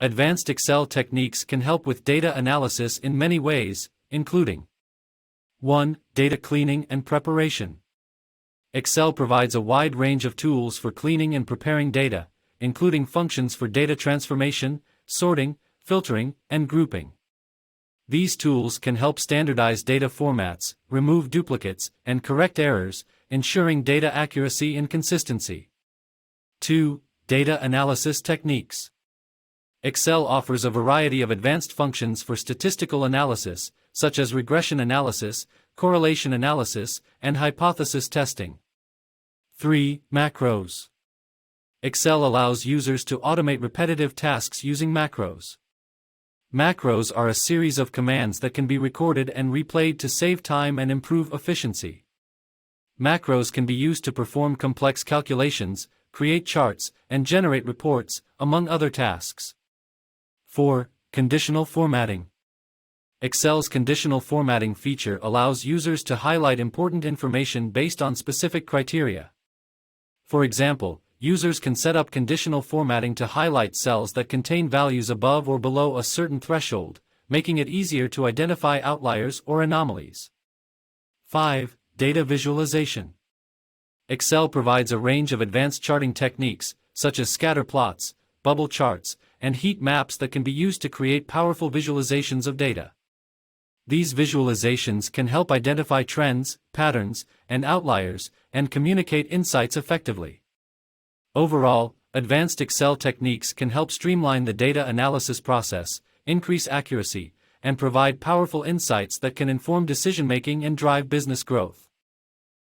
Advanced Excel techniques can help with data analysis in many ways, including 1. Data cleaning and preparation. Excel provides a wide range of tools for cleaning and preparing data, including functions for data transformation, sorting, filtering, and grouping. These tools can help standardize data formats, remove duplicates, and correct errors, ensuring data accuracy and consistency. 2. Data analysis techniques. Excel offers a variety of advanced functions for statistical analysis, such as regression analysis, correlation analysis, and hypothesis testing. 3. Macros. Excel allows users to automate repetitive tasks using macros. Macros are a series of commands that can be recorded and replayed to save time and improve efficiency. Macros can be used to perform complex calculations, create charts, and generate reports, among other tasks. 4. Conditional formatting. Excel's conditional formatting feature allows users to highlight important information based on specific criteria. For example, users can set up conditional formatting to highlight cells that contain values above or below a certain threshold, making it easier to identify outliers or anomalies. 5. Data visualization. Excel provides a range of advanced charting techniques, such as scatter plots, bubble charts, and heat maps that can be used to create powerful visualizations of data. These visualizations can help identify trends, patterns, and outliers, and communicate insights effectively. Overall, advanced Excel techniques can help streamline the data analysis process, increase accuracy, and provide powerful insights that can inform decision-making and drive business growth.